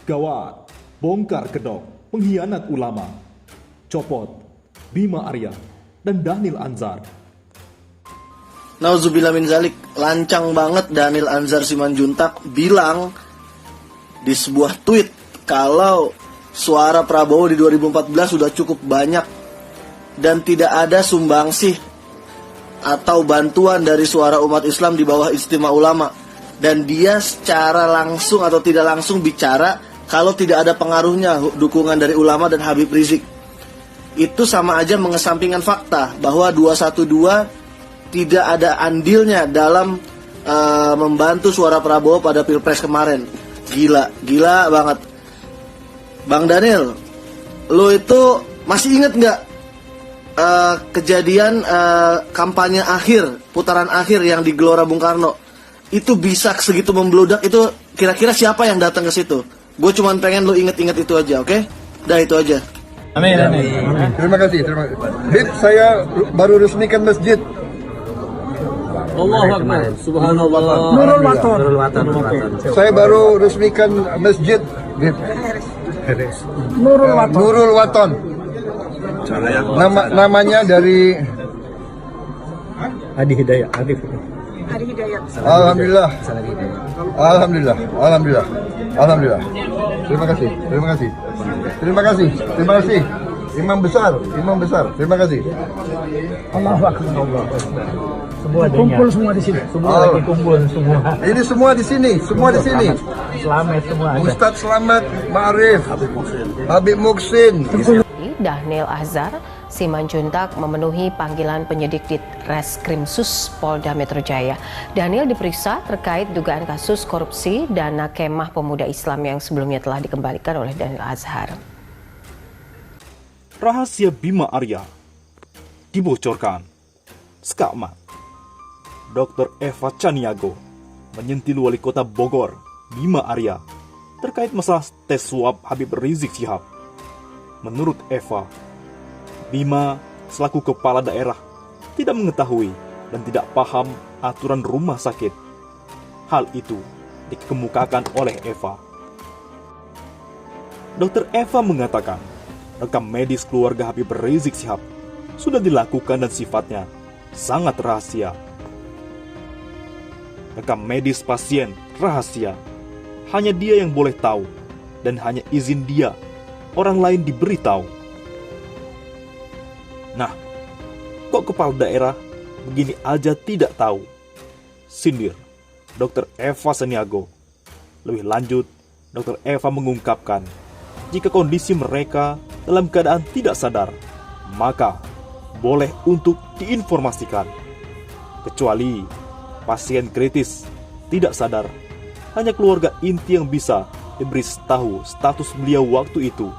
Gawat, bongkar kedok, pengkhianat ulama. Copot, Bima Arya, dan Dhanil Anzar. Nauzubillah min zalik, lancang banget Dhanil Anzar Simanjuntak bilang di sebuah tweet kalau suara Prabowo di 2014 sudah cukup banyak dan tidak ada sumbangsih atau bantuan dari suara umat Islam di bawah Istimewa Ulama. Dan dia secara langsung atau tidak langsung bicara kalau tidak ada pengaruhnya dukungan dari ulama dan Habib Rizik. Itu sama aja mengesampingkan fakta bahwa 212 tidak ada andilnya dalam membantu suara Prabowo pada Pilpres kemarin. Gila banget. Bang Dhanil, lo itu masih inget nggak kejadian kampanye akhir, putaran akhir yang di Gelora Bung Karno? Itu bisa segitu membludak, itu kira-kira siapa yang datang ke situ? Gue cuma pengen lo inget-inget itu aja, oke? Dah itu aja. Amin. Terima kasih. Hip, saya baru resmikan masjid. Allahu Akbar. Subhanallah. Nurul Watan. Saya baru resmikan masjid. Nurul Waton. Namanya dari Adi Hidayat. Alhamdulillah. Terima kasih. Imam besar. Terima kasih. Allahu Akbar. Kumpul semua di sini. Lagi kumpul semua. Ini semua di sini. Selamat semua ada. Ustadz Selamat Ma'arif, Habib Muksin. Dhanil Anzar Simanjuntak memenuhi panggilan penyidik di Reskrimsus Polda Metro Jaya. Dhanil diperiksa terkait dugaan kasus korupsi dana kemah pemuda Islam yang sebelumnya telah dikembalikan oleh Dhanil Anzar. Rahasia Bima Arya dibocorkan. Skakmat. Dr. Eva Caniago menyentil wali kota Bogor, Bima Arya, terkait masalah tes swab Habib Rizik Syihab. Menurut Eva, Bima selaku kepala daerah tidak mengetahui dan tidak paham aturan rumah sakit. Hal itu dikemukakan oleh Eva. Dr. Eva mengatakan, rekam medis keluarga Habib Rizik Syihab sudah dilakukan dan sifatnya sangat rahasia. Rekam medis pasien rahasia. Hanya dia yang boleh tahu dan hanya izin dia orang lain diberitahu. Nah, kok kepala daerah begini aja tidak tahu? Sindir Dr. Eva Caniago. Lebih lanjut, Dr. Eva mengungkapkan, jika kondisi mereka dalam keadaan tidak sadar, maka boleh untuk diinformasikan. Kecuali pasien kritis tidak sadar, hanya keluarga inti yang bisa diberi tahu status beliau waktu itu.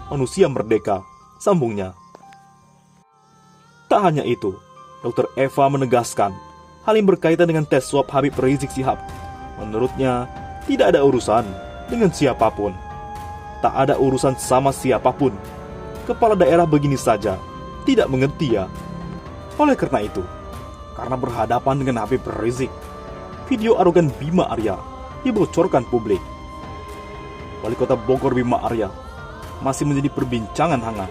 Manusia merdeka, sambungnya. Tak hanya itu, Dr. Eva menegaskan hal yang berkaitan dengan tes swab Habib Rizik Syihab. Menurutnya, tidak ada urusan dengan siapapun. Tak ada urusan sama siapapun. Kepala daerah begini saja, tidak mengerti ya. Oleh karena itu, karena berhadapan dengan Habib Rizik, video arogan Bima Arya dibocorkan publik. Wali kota Bogor Bima Arya masih menjadi perbincangan hangat.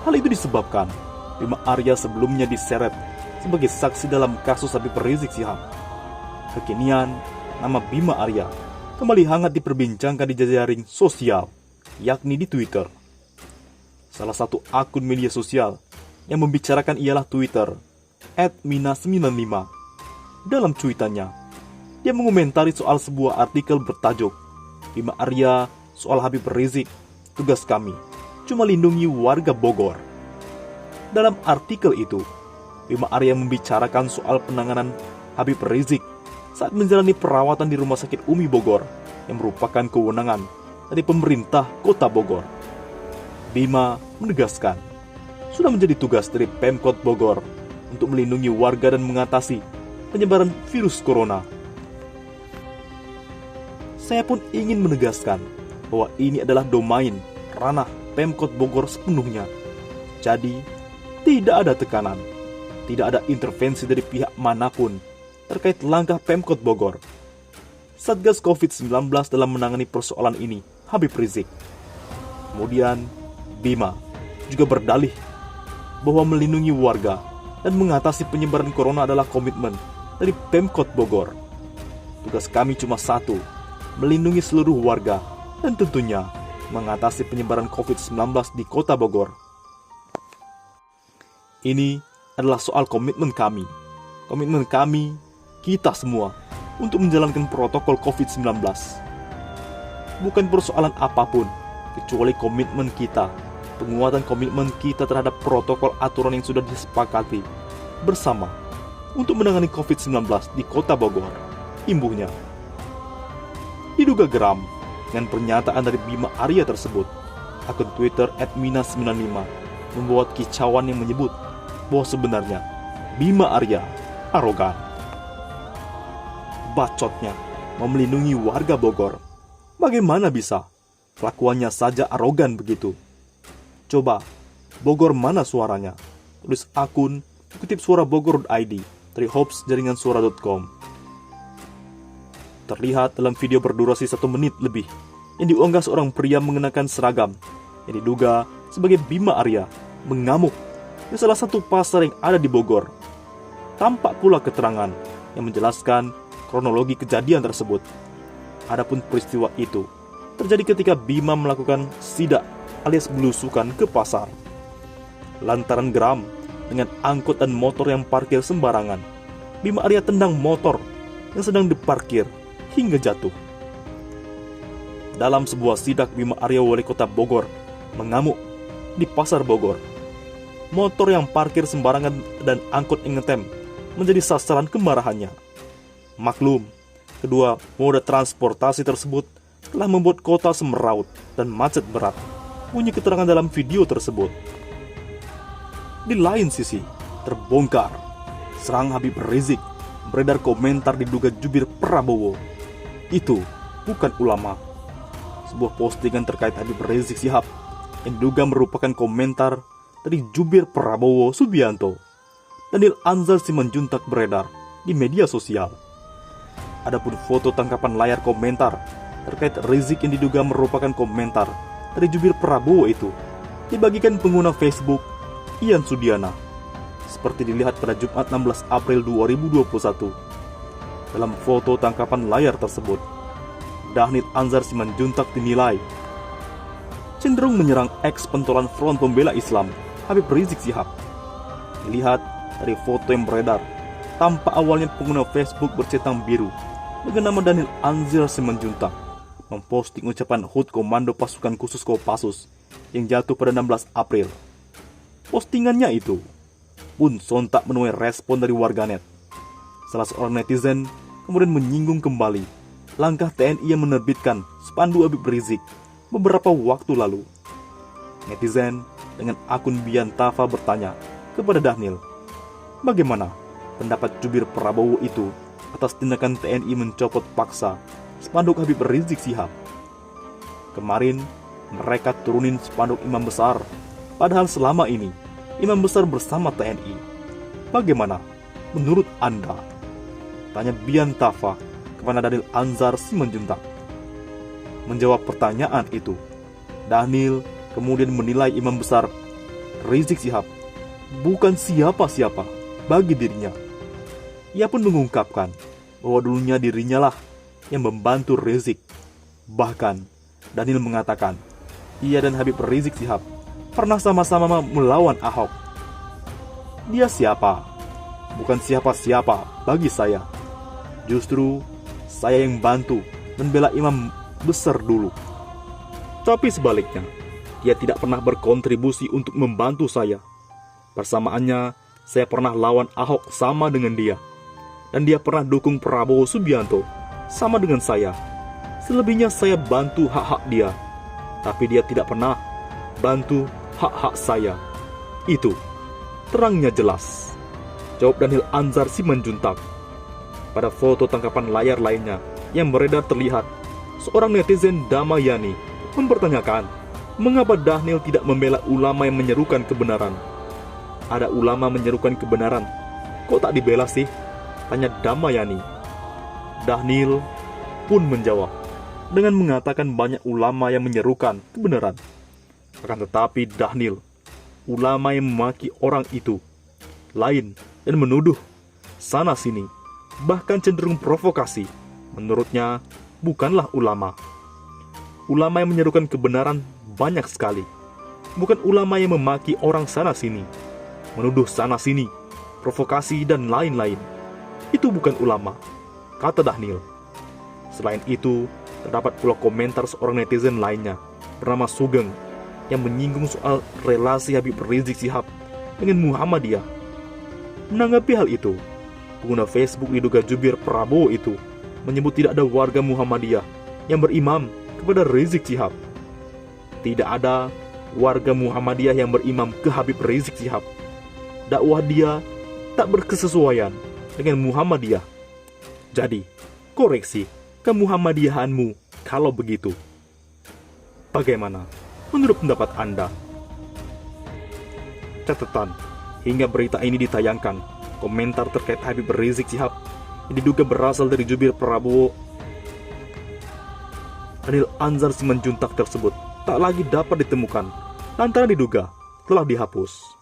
Hal itu disebabkan Bima Arya sebelumnya diseret sebagai saksi dalam kasus Habib Rizik Syihab. Kekinian, nama Bima Arya kembali hangat diperbincangkan di jejaring sosial, yakni di Twitter. Salah satu akun media sosial yang membicarakan ialah Twitter @mina95. Dalam cuitannya, dia mengomentari soal sebuah artikel bertajuk Bima Arya soal Habib Rizik, tugas kami cuma lindungi warga Bogor. Dalam artikel itu, Bima Arya membicarakan soal penanganan Habib Rizik saat menjalani perawatan di Rumah Sakit Umi Bogor yang merupakan kewenangan dari pemerintah Kota Bogor. Bima menegaskan, sudah menjadi tugas dari Pemkot Bogor untuk melindungi warga dan mengatasi penyebaran virus corona. Saya pun ingin menegaskan bahwa ini adalah domain ranah Pemkot Bogor sepenuhnya. Jadi, tidak ada tekanan, tidak ada intervensi dari pihak manapun terkait langkah Pemkot Bogor. Satgas COVID-19 dalam menangani persoalan ini Habib Rizik. Kemudian, Bima juga berdalih bahwa melindungi warga dan mengatasi penyebaran corona adalah komitmen dari Pemkot Bogor. Tugas kami cuma satu, melindungi seluruh warga dan tentunya mengatasi penyebaran COVID-19 di Kota Bogor. Ini adalah soal komitmen kami, kita semua, untuk menjalankan protokol COVID-19. Bukan persoalan apapun, kecuali komitmen kita, penguatan komitmen kita terhadap protokol aturan yang sudah disepakati bersama untuk menangani COVID-19 di Kota Bogor, imbuhnya. Diduga geram dengan pernyataan dari Bima Arya tersebut, akun Twitter @mina95 membuat kicauan yang menyebut bahwa sebenarnya Bima Arya arogan. Bacotnya mau melindungi warga Bogor. Bagaimana bisa? Kelakuannya saja arogan begitu. Coba, Bogor mana suaranya? Tulis akun kutip suara Bogor.id dari Hops jaringan suara.com. Terlihat dalam video berdurasi 1 menit lebih yang diunggah seorang pria mengenakan seragam yang diduga sebagai Bima Arya mengamuk di salah satu pasar yang ada di Bogor. Tampak pula keterangan yang menjelaskan kronologi kejadian tersebut. Adapun peristiwa itu terjadi ketika Bima melakukan sidak alias belusukan ke pasar. Lantaran geram dengan angkot dan motor yang parkir sembarangan, Bima Arya tendang motor yang sedang diparkir hingga jatuh. Dalam sebuah sidak Bima Arya Wali Kota Bogor mengamuk di pasar Bogor. Motor yang parkir sembarangan dan angkot yang ngetem menjadi sasaran kemarahannya. Maklum, kedua moda transportasi tersebut telah membuat kota semeraut dan macet berat, bunyi keterangan dalam video tersebut. Di lain sisi, terbongkar serang Habib Rizik beredar komentar diduga jubir Prabowo. Itu bukan ulama. Sebuah postingan terkait Habib Rizik Syihab yang diduga merupakan komentar dari jubir Prabowo Subianto. Daniel Anzar Simanjuntak beredar di media sosial. Adapun foto tangkapan layar komentar terkait Rizik yang diduga merupakan komentar dari jubir Prabowo itu dibagikan pengguna Facebook Ian Sudiana, seperti dilihat pada Jumat 16 April 2021. Dalam foto tangkapan layar tersebut, Daniel Anzar Simanjuntak dinilai cenderung menyerang ex-pentolan Front Pembela Islam Habib Rizik Syihab. Dilihat dari foto yang beredar, tampak awalnya pengguna Facebook bercetang biru dengan nama Daniel Anzar Simanjuntak memposting ucapan HUT Komando Pasukan Khusus Kopassus yang jatuh pada 16 April. Postingannya itu pun sontak menuai respon dari warganet. Salah seorang netizen kemudian menyinggung kembali langkah TNI yang menerbitkan spanduk Habib Rizik beberapa waktu lalu. Netizen dengan akun Biantafa bertanya kepada Daniel, bagaimana pendapat jubir Prabowo itu atas tindakan TNI mencopot paksa spanduk Habib Rizik Syihab? Kemarin mereka turunin spanduk imam besar, padahal selama ini imam besar bersama TNI. Bagaimana menurut Anda? Tanya Biantafa kepada Daniel Anzar Simanjuntak. Menjawab pertanyaan itu, Daniel kemudian menilai imam besar Rizik Syihab bukan siapa-siapa bagi dirinya. Ia pun mengungkapkan bahwa dulunya dirinya lah yang membantu Rizik. Bahkan Daniel mengatakan ia dan Habib Rizik Syihab pernah sama-sama melawan Ahok. Dia siapa? Bukan siapa-siapa bagi saya. Justru saya yang bantu membela imam besar dulu. Tapi sebaliknya, dia tidak pernah berkontribusi untuk membantu saya. Bersamaannya, saya pernah lawan Ahok sama dengan dia. Dan dia pernah dukung Prabowo Subianto sama dengan saya. Selebihnya saya bantu hak-hak dia. Tapi dia tidak pernah bantu hak-hak saya. Itu terangnya jelas, jawab Daniel Anzar Simanjuntak. Pada foto tangkapan layar lainnya yang beredar terlihat seorang netizen Damayani mempertanyakan mengapa Daniel tidak membela ulama yang menyerukan kebenaran. Ada ulama menyerukan kebenaran, kok tak dibela sih? Tanya Damayani. Daniel pun menjawab, dengan mengatakan banyak ulama yang menyerukan kebenaran. Akan tetapi Dhanil, ulama yang memaki orang itu, lain dan menuduh sana-sini, bahkan cenderung provokasi, menurutnya bukanlah ulama. Ulama yang menyerukan kebenaran banyak sekali, bukan ulama yang memaki orang sana-sini, menuduh sana-sini, provokasi dan lain-lain. Itu bukan ulama, kata Dhanil. Selain itu, terdapat pula komentar seorang netizen lainnya bernama Sugeng yang menyinggung soal relasi Habib Rizik Syihab dengan Muhammadiyah. Menanggapi hal itu, pengguna Facebook diduga jubir Prabowo itu menyebut tidak ada warga Muhammadiyah yang berimam kepada Rizik Syihab. Tidak ada warga Muhammadiyah yang berimam ke Habib Rizik Syihab. Dakwah dia tak berkesesuaian dengan Muhammadiyah. Jadi, koreksi kemuhammadiyahanmu kalau begitu. Bagaimana menurut pendapat Anda? Catatan, hingga berita ini ditayangkan, komentar terkait Habib Rizik Syihab yang diduga berasal dari jubir Prabowo Dhanil Anzar Simanjuntak tersebut tak lagi dapat ditemukan lantaran diduga telah dihapus.